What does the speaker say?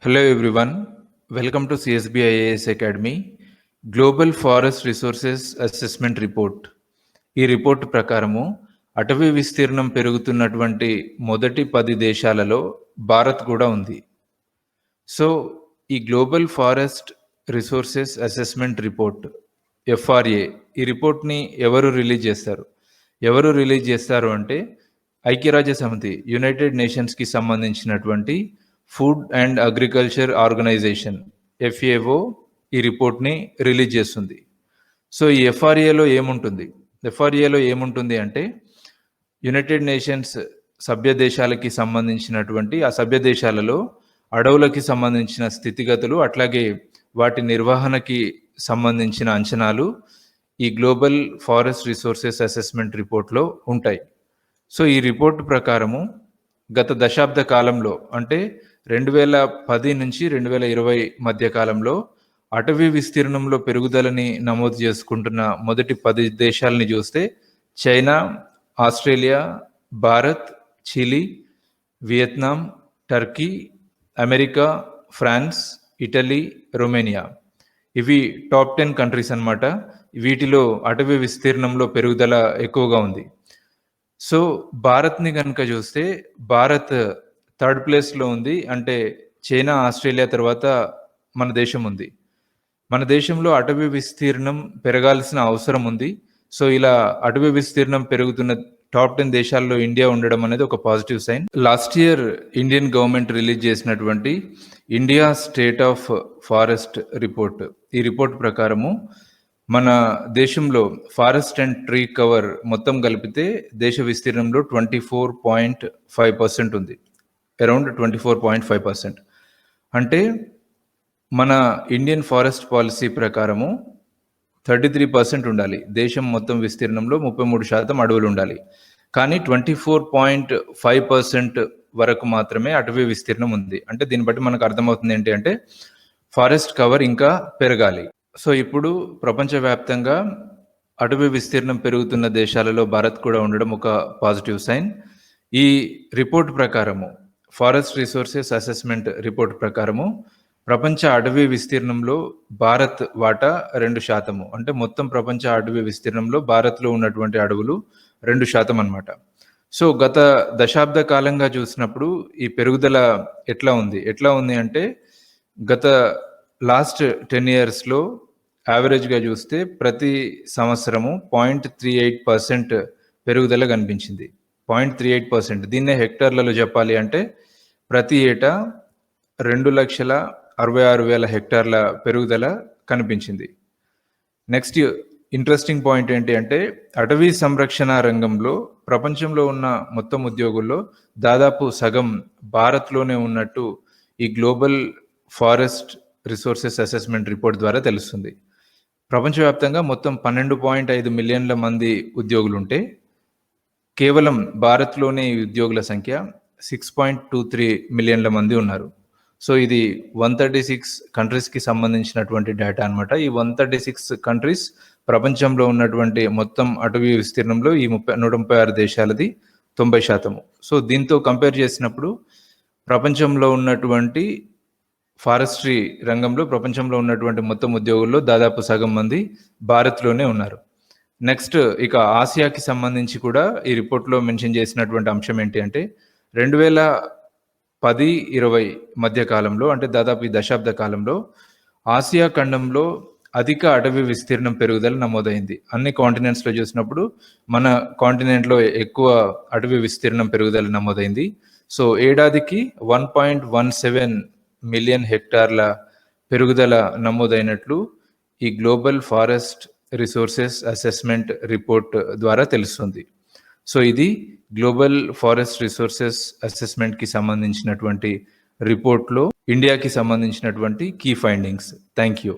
Hello everyone, welcome to CSB IAS Academy global forest resources assessment report. ఈ report ప్రకారము అటవీ విస్తీర్ణం పెరుగుతున్నటువంటి మొదటి 10 దేశాలలో భారత్ కూడా ఉంది. సో ఈ global forest resources assessment report FRA ఈ రిపోర్ట్ని ఎవరు రిలీజ్ చేస్తారు అంటే ఐక్యరాజ్య సమితి యునైటెడ్ నేషన్స్కి సంబంధించినటువంటి food and agriculture organization FAO ఈ రిపోర్ట్ని రిలీజ్ చేస్తుంది. సో ఈ FRAలో ఏముంటుంది అంటే యునైటెడ్ నేషన్స్ సభ్య దేశాలకి సంబంధించినటువంటి ఆ సభ్య దేశాలలో అడవులకి సంబంధించిన స్థితిగతులు, అట్లాగే వాటి నిర్వహణకి సంబంధించిన అంచనాలు ఈ గ్లోబల్ ఫారెస్ట్ రిసోర్సెస్ అసెస్మెంట్ రిపోర్ట్లో ఉంటాయి. సో ఈ రిపోర్ట్ ప్రకారము గత దశాబ్ద కాలంలో అంటే 2010 నుంచి 2020 మధ్య కాలంలో అటవీ విస్తీర్ణంలో పెరుగుదలని నమోదు చేసుకుంటున్న మొదటి 10 దేశాలని చూస్తే China, Australia, Bharat, Chile, Vietnam, Turkey, America, France, Italy, Romania. ఇవి టాప్ 10 కంట్రీస్ అన్నమాట. వీటిలో అటవీ విస్తీర్ణంలో పెరుగుదల ఎక్కువగా ఉంది. సో భారత్ని కనుక చూస్తే భారత్ థర్డ్ ప్లేస్లో ఉంది. అంటే చైనా, ఆస్ట్రేలియా తర్వాత మన దేశం ఉంది. మన దేశంలో అటవీ విస్తీర్ణం పెరగాల్సిన అవసరం ఉంది. సో ఇలా అటవీ విస్తీర్ణం పెరుగుతున్న టాప్ 10 దేశాల్లో ఇండియా ఉండడం అనేది ఒక positive sign. Last year Indian government release చేసినటువంటి India state of forest report, ఈ రిపోర్ట్ ప్రకారము మన దేశంలో ఫారెస్ట్ అండ్ ట్రీ కవర్ మొత్తం కలిపితే దేశ విస్తీర్ణంలో 24.5% ఉంది. అరౌండ్ 24.5%. అంటే మన ఇండియన్ ఫారెస్ట్ పాలసీ ప్రకారము 33% ఉండాలి. దేశం మొత్తం విస్తీర్ణంలో 33% అడవులు ఉండాలి. కానీ 24.5% వరకు మాత్రమే అటవీ విస్తీర్ణం ఉంది. అంటే దీన్ని బట్టి మనకు అర్థమవుతుంది ఏంటి అంటే ఫారెస్ట్ కవర్ ఇంకా పెరగాలి. సో ఇప్పుడు ప్రపంచవ్యాప్తంగా అటవీ విస్తీర్ణం పెరుగుతున్న దేశాలలో భారత్ కూడా ఉండడం ఒక పాజిటివ్ సైన్. ఈ రిపోర్ట్ ప్రకారము ఫారెస్ట్ రిసోర్సెస్ అసెస్మెంట్ రిపోర్ట్ ప్రకారము ప్రపంచ అటవీ విస్తీర్ణంలో భారత్ వాటా 2%. అంటే మొత్తం ప్రపంచ అటవీ విస్తీర్ణంలో భారత్లో ఉన్నటువంటి అడవులు 2% అన్నమాట. సో గత దశాబ్ద కాలంగా చూసినప్పుడు ఈ పెరుగుదల ఎట్లా ఉంది అంటే గత లాస్ట్ 10 yearsలో యావరేజ్గా చూస్తే ప్రతి సంవత్సరము 0.38% పెరుగుదల కనిపించింది. 0.38%. దీన్నే హెక్టార్లలో చెప్పాలి అంటే ప్రతి ఏటా 2,66,000 హెక్టార్ల పెరుగుదల కనిపించింది. నెక్స్ట్ ఇంట్రెస్టింగ్ పాయింట్ ఏంటి అంటే అటవీ సంరక్షణ రంగంలో ప్రపంచంలో ఉన్న మొత్తం ఉద్యోగుల్లో దాదాపు సగం భారత్లోనే ఉన్నట్టు ఈ global forest resources assessment report ద్వారా తెలుస్తుంది. ప్రపంచవ్యాప్తంగా మొత్తం 12.5 మిలియన్ల మంది ఉద్యోగులు ఉంటే కేవలం భారత్లోనే ఈ ఉద్యోగుల సంఖ్య 6.23 మిలియన్ల మంది ఉన్నారు. సో ఇది 136 కంట్రీస్కి సంబంధించినటువంటి డేటా అనమాట. ఈ 136 కంట్రీస్ ప్రపంచంలో ఉన్నటువంటి మొత్తం అటవీ విస్తీర్ణంలో ఈ 136 దేశాలది 90%. సో దీంతో కంపేర్ చేసినప్పుడు ప్రపంచంలో ఉన్నటువంటి ఫారెస్ట్రీ రంగంలో ప్రపంచంలో ఉన్నటువంటి మొత్తం ఉద్యోగుల్లో దాదాపు సగం మంది భారత్లోనే ఉన్నారు. నెక్స్ట్ ఇక ఆసియాకి సంబంధించి కూడా ఈ రిపోర్ట్లో మెన్షన్ చేసినటువంటి అంశం ఏంటి అంటే 2010-20 మధ్య కాలంలో అంటే దాదాపు ఈ దశాబ్ద కాలంలో ఆసియా ఖండంలో అధిక అటవీ విస్తీర్ణం పెరుగుదల నమోదైంది. అన్ని కాంటినెంట్స్లో చూసినప్పుడు మన కాంటినెంట్లో ఎక్కువ అటవీ విస్తీర్ణం పెరుగుదల నమోదైంది. సో ఏడాదికి 1.17 మిలియన్ హెక్టార్ల పెరుగుదల నమోదైనట్లు ఈ global forest resources assessment report ద్వారా తెలుస్తుంది. సో ఇది గ్లోబల్ ఫారెస్ట్ రిసోర్సెస్ అసెస్మెంట్కి సంబంధించినటువంటి రిపోర్ట్లో ఇండియాకి సంబంధించినటువంటి కీ ఫైండింగ్స్. Thank you.